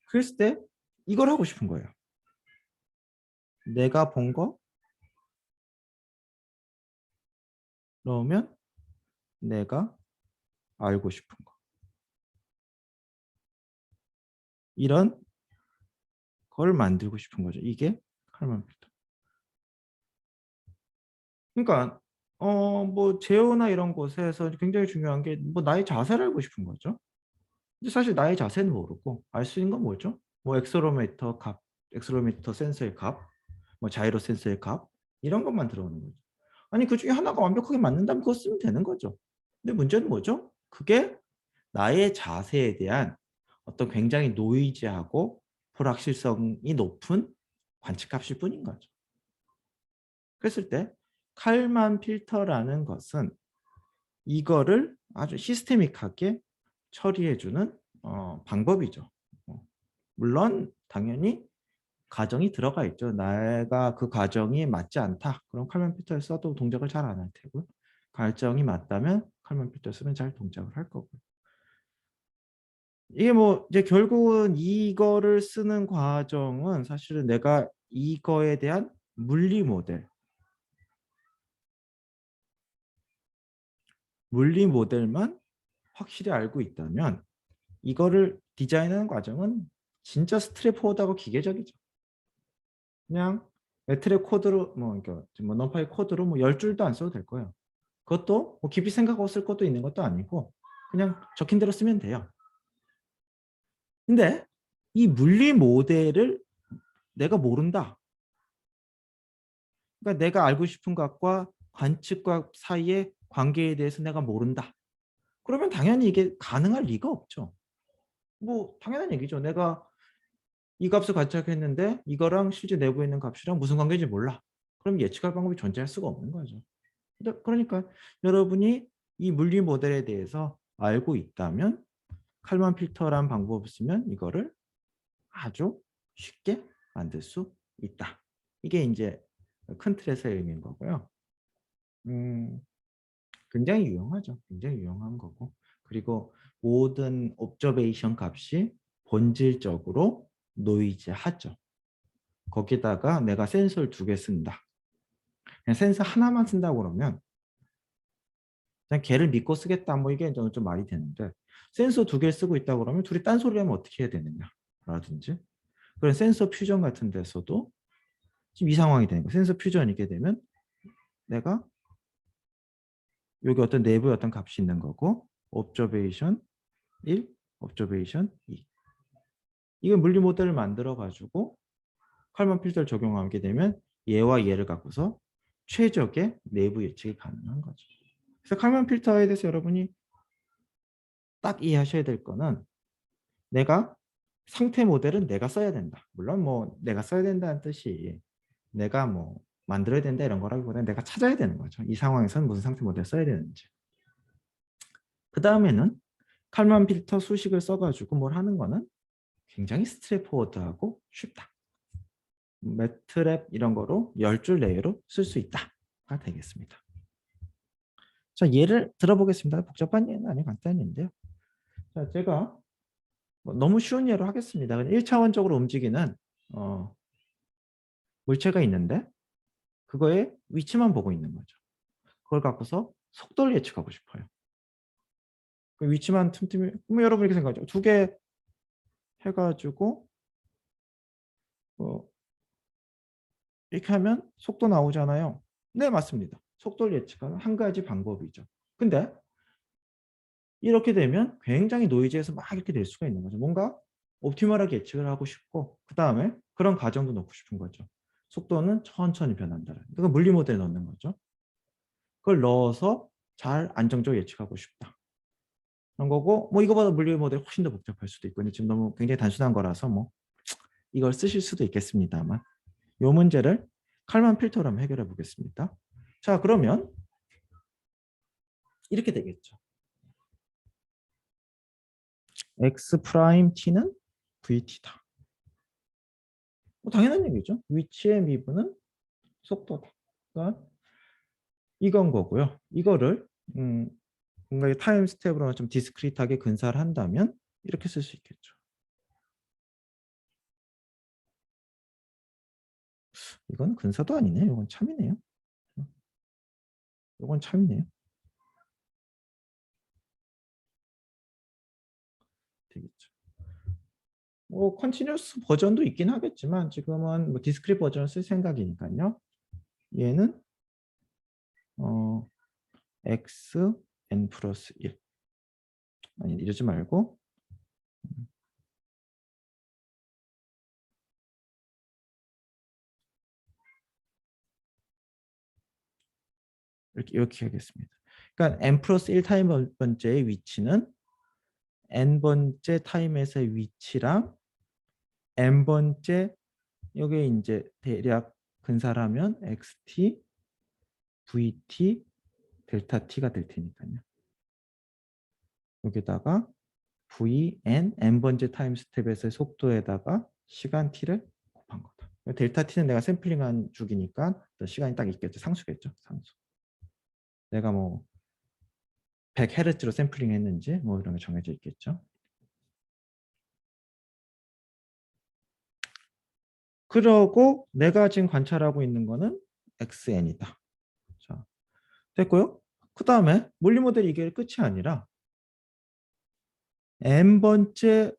그랬을 때 이걸 하고 싶은 거예요. 내가 본 거 넣으면 내가 알고 싶은 거. 이런 걸 만들고 싶은 거죠. 이게 칼만 필터. 그러니까 뭐 제어나 이런 곳에서 굉장히 중요한 게 뭐 나의 자세를 알고 싶은 거죠. 근데 사실 나의 자세는 모르고 알 수 있는 건 뭐죠? 뭐 액셀로미터 값, 액셀로미터 센서의 값, 뭐 자이로 센서의 값 이런 것만 들어오는 거죠. 아니 그중에 하나가 완벽하게 맞는다면 그거 쓰면 되는 거죠. 근데 문제는 뭐죠? 그게 나의 자세에 대한 어떤 굉장히 노이즈하고 불확실성이 높은 관측값일 뿐인 거죠. 그랬을 때 칼만 필터라는 것은 이거를 아주 시스테믹하게 처리해 주는 방법이죠. 물론 당연히 가정이 들어가 있죠. 내가 그 가정이 맞지 않다. 그럼 칼만 필터를 써도 동작을 잘 안 할 테고요. 가정이 맞다면 칼만 필터 쓰면 잘 동작을 할 거고요. 이게 뭐 이제 결국은 이거를 쓰는 과정은 사실은 내가 이거에 대한 물리 모델만 확실히 알고 있다면 이거를 디자인하는 과정은 진짜 스트레이트포워드하고 기계적이죠. 그냥 매트랩 코드로 그러니까 뭐 넘파이 코드로 뭐 10줄도 안 써도 될 거예요. 그것도 뭐 깊이 생각하고 쓸 것도 있는 것도 아니고 그냥 적힌 대로 쓰면 돼요. 근데 이 물리 모델을 내가 모른다. 그러니까 내가 알고 싶은 것과 관측과 사이의 관계에 대해서 내가 모른다. 그러면 당연히 이게 가능할 리가 없죠. 뭐 당연한 얘기죠. 내가 이 값을 관측했는데 이거랑 실제 내부에 있는 값이랑 무슨 관계인지 몰라. 그럼 예측할 방법이 존재할 수가 없는 거죠. 그러니까 여러분이 이 물리 모델에 대해서 알고 있다면 칼만 필터란 방법을 쓰면 이거를 아주 쉽게 만들 수 있다. 이게 이제 큰 틀에서의 의미인 거고요. 음, 굉장히 유용하죠. 굉장히 유용한 거고. 그리고 모든 옵저베이션 값이 본질적으로 노이즈하죠. 거기다가 내가 센서를 2개 쓴다. 그냥 센서 하나만 쓴다고 그러면 그냥 걔를 믿고 쓰겠다. 뭐 이게 좀 말이 되는데 센서 2개 쓰고 있다고 그러면 둘이 딴소리 하면 어떻게 해야 되느냐. 라든지 그런 센서 퓨전 같은 데서도 지금 이 상황이 되는 거예요. 센서 퓨전이게 되면 내가 여기 어떤 내부에 어떤 값이 있는 거고 observation 1, observation 2. 이거 물리 모델을 만들어 가지고 칼만 필터를 적용하게 되면 얘와 얘를 갖고서 최적의 내부 예측이 가능한 거죠. 그래서 칼만 필터에 대해서 여러분이 딱 이해하셔야 될 거는 내가 상태 모델은 내가 써야 된다. 물론 뭐 내가 써야 된다는 뜻이 내가 뭐 만들어야 된다 이런 거라기보다는 내가 찾아야 되는 거죠. 이 상황에서는 무슨 상태 모델을 써야 되는지. 그 다음에는 칼만 필터 수식을 써가지고 뭘 하는 거는 굉장히 스트레이트포워드하고 쉽다. 매트랩 이런 거로 10줄 내외로 쓸 수 있다가 되겠습니다. 자, 예를 들어보겠습니다. 복잡한 예는 아니고 간단한 예인데요. 자, 제가 너무 쉬운 예로 하겠습니다. 1차원적으로 움직이는 물체가 있는데 그거의 위치만 보고 있는 거죠. 그걸 갖고서 속도를 예측하고 싶어요. 그 위치만 틈틈이 여러분 이렇게 생각하죠. 2개 해가지고 이렇게 하면 속도 나오잖아요. 네, 맞습니다. 속도를 예측하는 한 가지 방법이죠. 근데 이렇게 되면 굉장히 노이즈에서 막 이렇게 될 수가 있는 거죠. 뭔가 옵티멀하게 예측을 하고 싶고 그 다음에 그런 가정도 넣고 싶은 거죠. 속도는 천천히 변한다. 그러니까 물리 모델에 넣는 거죠. 그걸 넣어서 잘 안정적으로 예측하고 싶다. 그런 거고 뭐 이거보다 물리 모델 훨씬 더 복잡할 수도 있고 근데 지금 너무 굉장히 단순한 거라서 뭐 이걸 쓰실 수도 있겠습니다만 이 문제를 칼만 필터로 한번 해결해 보겠습니다. 자, 그러면 이렇게 되겠죠. x 프라임 t는 vt다. 뭐 당연한 얘기죠. 위치의 미분은 속도다. 그러니까 이건 거고요. 이거를 뭔가 타임 스텝으로 좀 디스크리트하게 근사를 한다면 이렇게 쓸 수 있겠죠. 이건 근사도 아니네. 이건 참이네요. 이건 참이네요. 되겠죠. 뭐 컨티뉴스 버전도 있긴 하겠지만 지금은 뭐 디스크릿 버전을 쓸 생각이니까요. 얘는 x n 플러스 1 아니 이러지 말고 이렇게 하겠습니다. 그러니까 n 플러스 1 타임 번째의 위치는 n 번째 타임에서의 위치랑 n 번째 여기 이제 대략 근사라면 xt, vt, 델타 t가 될 테니까요. 여기다가 vn, n번째 타임 스텝에서의 속도에다가 시간 t를 곱한 거다. 델타 t는 내가 샘플링한 주기니까 시간이 딱 있겠죠. 상수겠죠. 상수. 내가 뭐 100Hz로 샘플링 했는지 뭐 이런 게 정해져 있겠죠. 그러고 내가 지금 관찰하고 있는 거는 xn이다. 자, 됐고요. 그 다음에 물리 모델 이게 끝이 아니라 n번째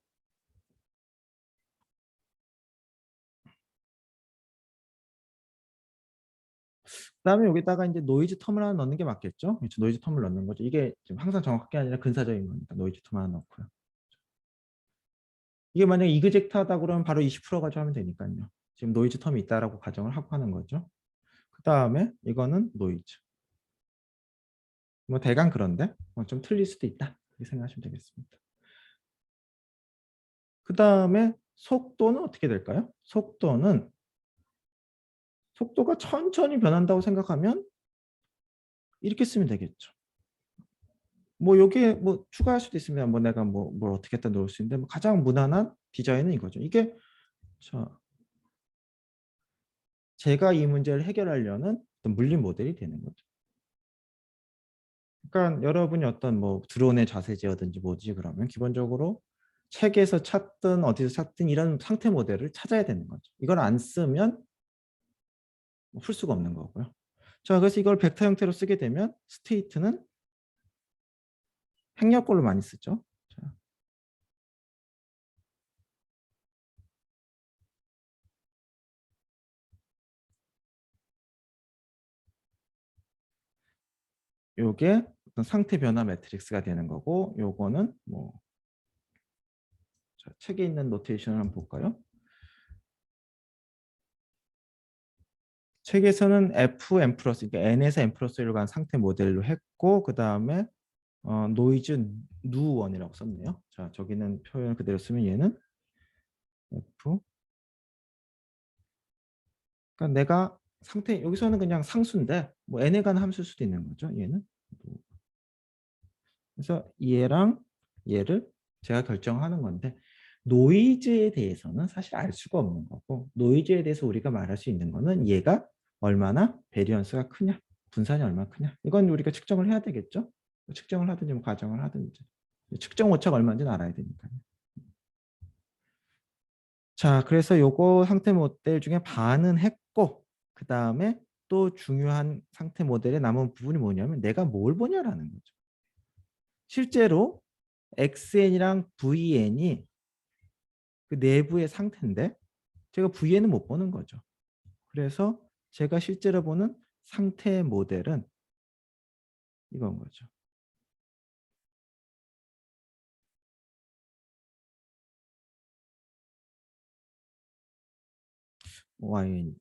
그다음에 여기다가 이제 노이즈 텀을 하나 넣는 게 맞겠죠? 그렇죠. 노이즈 텀을 넣는 거죠. 이게 지금 항상 정확하게 아니라 근사적인 거니까 노이즈 텀 하나 넣고요. 이게 만약에 이그젝트하다 그러면 바로 20% 가지고 하면 되니까요. 지금 노이즈 텀이 있다라고 가정을 하고 하는 거죠. 그 다음에 이거는 노이즈. 뭐 대강 그런데 좀 틀릴 수도 있다. 이렇게 생각하시면 되겠습니다. 그 다음에 속도는 어떻게 될까요? 속도가 천천히 변한다고 생각하면 이렇게 쓰면 되겠죠. 뭐 여기에 뭐 추가할 수도 있습니다. 뭐 내가 뭘 어떻게 했다 넣을 수 있는데 뭐 가장 무난한 디자인은 이거죠. 이게 자 제가 이 문제를 해결하려는 어떤 물리 모델이 되는 거죠. 그러니까 여러분이 어떤 뭐 드론의 자세지어든지 뭐지 그러면 기본적으로 책에서 찾든 어디서 찾든 이런 상태 모델을 찾아야 되는 거죠. 이걸 안 쓰면 풀 수가 없는 거고요. 자, 그래서 이걸 벡터 형태로 쓰게 되면 스테이트는 행렬꼴로 많이 쓰죠. 자, 요게 어떤 상태 변화 매트릭스가 되는 거고 요거는 뭐 자, 책에 있는 노테이션을 한번 볼까요? 책에서는 fn 플러스 그러니까 n에서 n 플러스 1로 간 상태 모델로 했고 그 다음에 노이즈 누원이라고 썼네요. 자, 저기는 표현 그대로 쓰면 얘는 f 그러니까 내가 상태 여기서는 그냥 상수인데 뭐 n에 관한 함수일 수도 있는 거죠. 얘는 그래서 얘랑 얘를 제가 결정하는 건데 노이즈에 대해서는 사실 알 수가 없는 거고 노이즈에 대해서 우리가 말할 수 있는 거는 얘가 얼마나 베리언스가 크냐 분산이 얼마나 크냐 이건 우리가 측정을 해야 되겠죠. 측정을 하든지 뭐 가정을 하든지 측정 오차가 얼마인지는 알아야 되니까요. 자, 그래서 요거 상태 모델 중에 반은 했고 그 다음에 또 중요한 상태 모델의 남은 부분이 뭐냐면 내가 뭘 보냐라는 거죠. 실제로 XN이랑 VN이 그 내부의 상태인데 제가 VN은 못 보는 거죠. 그래서 제가 실제로 보는 상태 모델은 이건 거죠. YN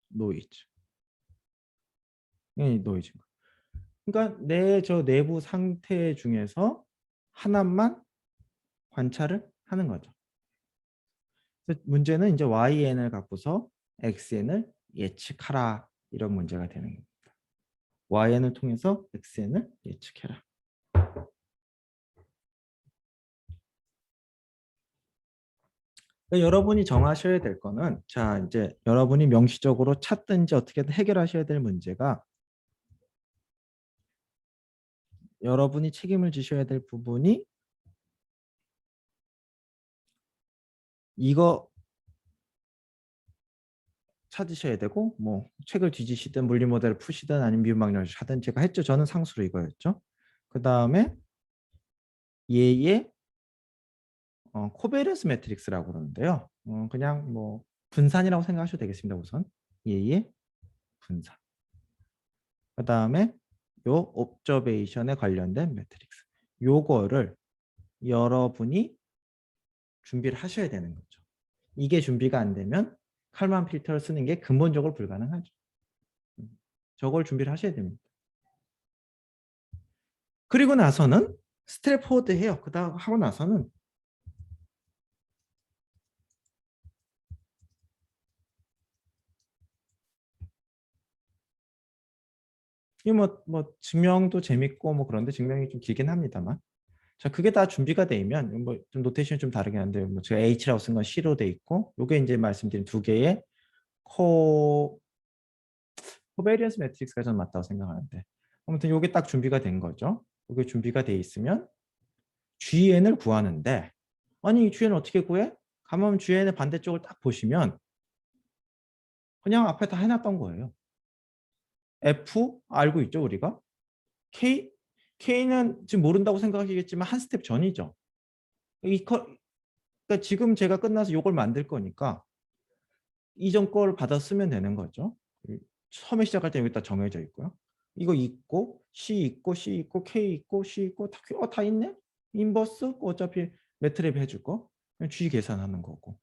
노이즈. 이 노이즈. 그러니까 내 저 내부 상태 중에서 하나만 관찰을 하는 거죠. 그래서 문제는 이제 YN을 갖고서 XN을 예측하라 이런 문제가 되는 겁니다. YN을 통해서 XN을 예측해라. 그러니까 여러분이 정하셔야 될 거는 자 이제 여러분이 명시적으로 찾든지 어떻게든 해결하셔야 될 문제가 여러분이 책임을 지셔야 될 부분이 이거 찾으셔야 되고 뭐 책을 뒤지시든 물리 모델을 푸시든 아니면 미분방정을 하든 제가 했죠. 저는 상수로 이거였죠. 그 다음에 얘의 코베리언스 매트릭스라고 그러는데요. 그냥 뭐 분산이라고 생각하셔도 되겠습니다. 우선 얘의 분산. 그 다음에 요 옵저베이션에 관련된 매트릭스. 요거를 여러분이 준비를 하셔야 되는 거죠. 이게 준비가 안 되면 칼만 필터를 쓰는 게 근본적으로 불가능하죠. 저걸 준비를 하셔야 됩니다. 그리고 나서는 스트랩포워드 해요. 그다음 하고 나서는 이 뭐 증명도 재밌고 뭐 그런데 증명이 좀 길긴 합니다만. 자, 그게 다 준비가 되면 뭐 좀 노테이션이 좀 다르긴 한데 뭐 제가 H라고 쓴 건 C로 돼 있고 요게 이제 말씀드린 두 개의 코베리언스 매트릭스가 저는 맞다고 생각하는데 아무튼 요게 딱 준비가 된 거죠. 요게 준비가 돼 있으면 GN을 구하는데 아니 GN 어떻게 구해? 가면 GN의 반대쪽을 딱 보시면 그냥 앞에 다 해놨던 거예요. F 알고 있죠 우리가? K는 지금 모른다고 생각하시겠지만 한 스텝 전이죠. 그러니까 지금 제가 끝나서 이걸 만들 거니까 이전 걸 받아 쓰면 되는 거죠. 처음에 시작할 때 여기 다 정해져 있고요. 이거 있고 C 있고 C 있고 K 있고 C 있고 다 있네? 인버스 어차피 매트랩 해줄 거 그냥 G 계산하는 거고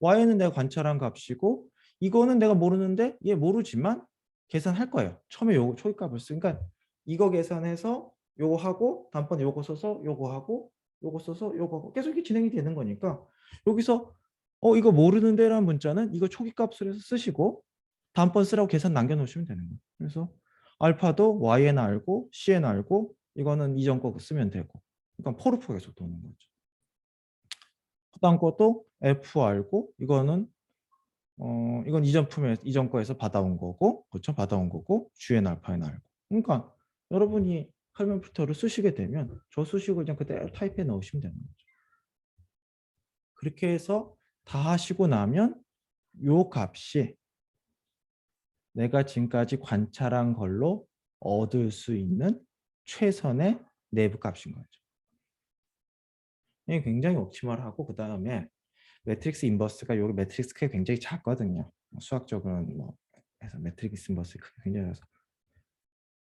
Y는 내가 관찰한 값이고 이거는 내가 모르는데 얘 모르지만 계산할 거예요. 처음에 요거 초기값을 쓰니까 이거 계산해서 요거 하고 다음번에 요거 써서 요거 하고 요거 써서 요거 하고 계속 이렇게 진행이 되는 거니까 여기서 이거 모르는데 라는 문자는 이거 초기값을 해서 쓰시고 다음번 쓰라고 계산 남겨놓으시면 되는 거예요. 그래서 알파도 Y에는 알고 C에는 알고 이거는 이전 거 쓰면 되고 그러니까 포르프가 계속 도는 거죠. 그다음 것도 F 알고 이거는 이건 이전 거에서 받아온 거고 그렇죠? 받아온 거고 GN 알파에는 알고 그러니까 여러분이 칼륨 필터를 쓰시게 되면 저 수식을 그냥 그대로 타입해 넣으시면 되는 거죠. 그렇게 해서 다 하시고 나면 요 값이 내가 지금까지 관찰한 걸로 얻을 수 있는 최선의 내부 값인 거죠. 이게 굉장히 옵티멀하고 그 다음에 매트릭스 인버스가 여기 매트릭스 크기가 굉장히 작거든요. 수학적으로는 뭐 해서 매트릭스 인버스 크기가 굉장히 작아서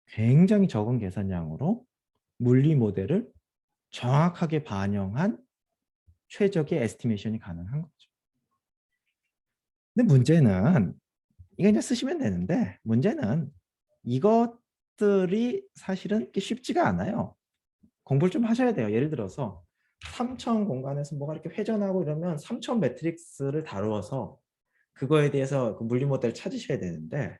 굉장히 적은 계산량으로 물리 모델을 정확하게 반영한 최적의 에스티메이션이 가능한 거죠. 근데 문제는 이거 이제 쓰시면 되는데 문제는 이것들이 사실은 쉽지가 않아요. 공부를 좀 하셔야 돼요. 예를 들어서 3천 공간에서 뭐가 이렇게 회전하고 이러면 3천 매트릭스를 다루어서 그거에 대해서 그 물리 모델을 찾으셔야 되는데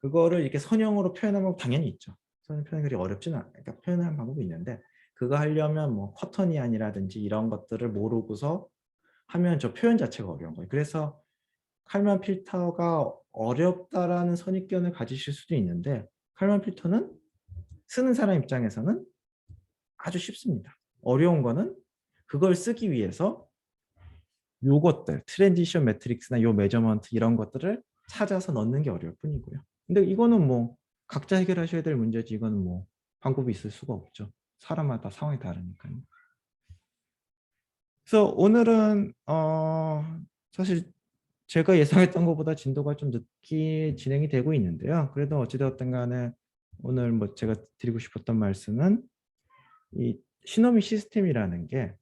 그거를 이렇게 선형으로 표현하는 방 당연히 있죠. 선형 표현이 그리 어렵지는 않아요. 그러니까 표현하는 방법이 있는데 그거 하려면 뭐 커터니안이라든지 이런 것들을 모르고서 하면 저 표현 자체가 어려운 거예요. 그래서 칼만 필터가 어렵다라는 선입견을 가지실 수도 있는데 칼만 필터는 쓰는 사람 입장에서는 아주 쉽습니다. 어려운 거는 그걸 쓰기 위해서 요것들 트랜지션 매트릭스나 요 메저먼트 이런 것들을 찾아서 넣는 게 어려울 뿐이고요. 근데 이거는 뭐 각자 해결하셔야 될 문제지 이거는 뭐 방법이 있을 수가 없죠. 사람마다 상황이 다르니까요. 그래서 오늘은 사실 제가 예상했던 것보다 진도가 좀 늦게 진행이 되고 있는데요. 그래도 어찌되었든 간에 오늘 뭐 제가 드리고 싶었던 말씀은 이 시노미 시스템이라는 게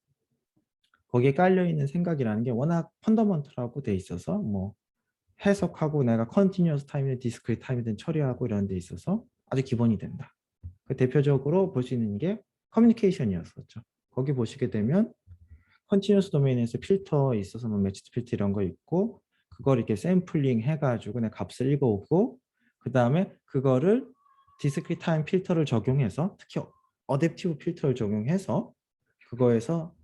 거기에 깔려있는 생각이라는 게 워낙 펀더먼털하고 돼 있어서 뭐 해석하고 내가 컨티뉴어스 타임이든 디스크리트 타임이든 처리하고 이런 데 있어서 아주 기본이 된다. 그 대표적으로 볼 수 있는 게 커뮤니케이션이었었죠. 거기 보시게 되면 컨티뉴어스 도메인에서 필터 있어서 뭐 매치드 필터 이런 거 있고 그걸 이렇게 샘플링 해가지고 내 값을 읽어오고 그 다음에 그거를 디스크리트 타임 필터를 적용해서 특히 어댑티브 필터를 적용해서 그거에서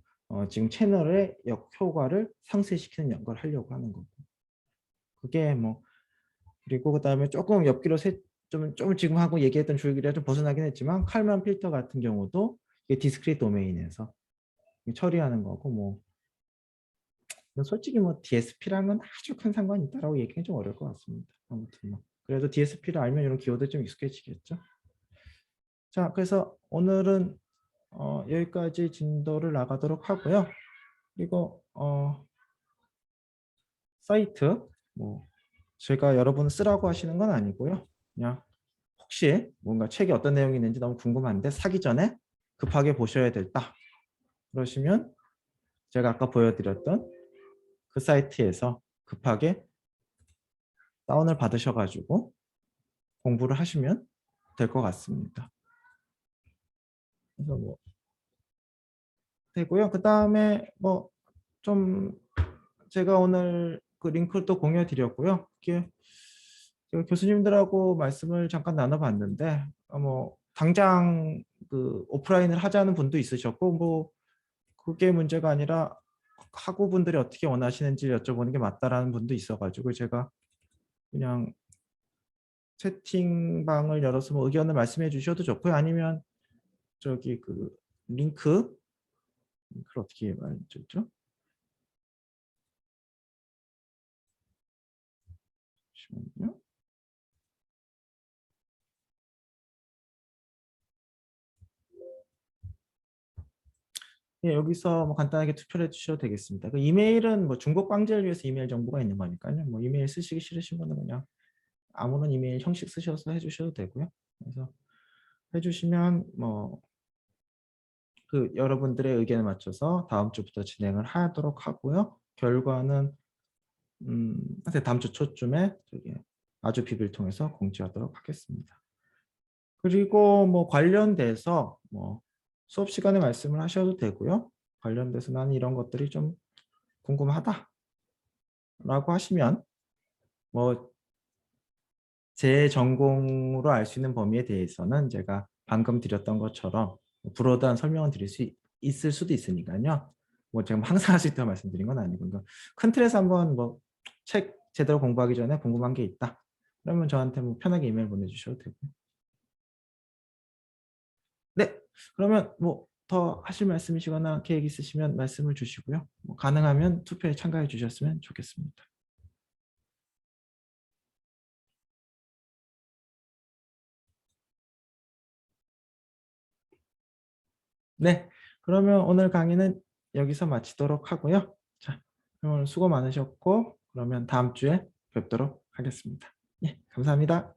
지금 채널의 역효과를 상쇄시키는 걸 하려고 하는 거고 그게 뭐 그리고 그 다음에 조금 옆길로 좀 지금 하고 얘기했던 줄기가 좀 벗어나긴 했지만 칼만 필터 같은 경우도 이게 디스크리트 도메인에서 처리하는 거고 뭐 솔직히 뭐 DSP랑은 아주 큰 상관이 있다라고 얘기하기 좀 어려울 것 같습니다. 아무튼 뭐 그래도 DSP를 알면 이런 기호도 좀 익숙해지겠죠. 자, 그래서 오늘은 여기까지 진도를 나가도록 하고요. 그리고 사이트 뭐 제가 여러분 쓰라고 하시는 건 아니고요. 그냥 혹시 뭔가 책에 어떤 내용이 있는지 너무 궁금한데 사기 전에 급하게 보셔야 됐다. 그러시면 제가 아까 보여드렸던 그 사이트에서 급하게 다운을 받으셔가지고 공부를 하시면 될 것 같습니다. 그래서 뭐 되고요. 그 다음에 뭐 좀 제가 오늘 그 링크를 또 공유해 드렸고요. 이게 제가 교수님들하고 말씀을 잠깐 나눠봤는데 뭐 당장 그 오프라인을 하자는 분도 있으셨고 뭐 그게 문제가 아니라 학우분들이 어떻게 원하시는지 여쭤보는 게 맞다라는 분도 있어가지고 제가 그냥 채팅방을 열어서 뭐 의견을 말씀해 주셔도 좋고요. 아니면 저기 그 링크를 어떻게 말해줬죠? 잠시만요. 예, 여기서 뭐 간단하게 투표를 해주셔도 되겠습니다. 그 이메일은 뭐 중복 방지를 위해서 이메일 정보가 있는 거니까요. 뭐 이메일 쓰시기 싫으신 분은 그냥 아무런 이메일 형식 쓰셔서 해주셔도 되고요. 그래서 해주시면 뭐 그 여러분들의 의견에 맞춰서 다음 주부터 진행을 하도록 하고요. 결과는 사실 다음 주 초쯤에 저기 아주 빕을 통해서 공지하도록 하겠습니다. 그리고 뭐 관련돼서 뭐 수업 시간에 말씀을 하셔도 되고요. 관련돼서 나는 이런 것들이 좀 궁금하다라고 하시면 뭐 제 전공으로 알 수 있는 범위에 대해서는 제가 방금 드렸던 것처럼 불어단 설명을 드릴 수 있을 수도 있으니까요. 뭐 제가 항상 할 수 있다고 말씀드린 건 아니고 그러니까 큰 틀에서 한번 뭐 책 제대로 공부하기 전에 궁금한 게 있다. 그러면 저한테 뭐 편하게 이메일 보내주셔도 되고요. 네, 그러면 뭐 더 하실 말씀이시거나 계획 있으시면 말씀을 주시고요. 뭐 가능하면 투표에 참가해 주셨으면 좋겠습니다. 네, 그러면 오늘 강의는 여기서 마치도록 하고요. 자, 오늘 수고 많으셨고 그러면 다음 주에 뵙도록 하겠습니다. 예, 감사합니다.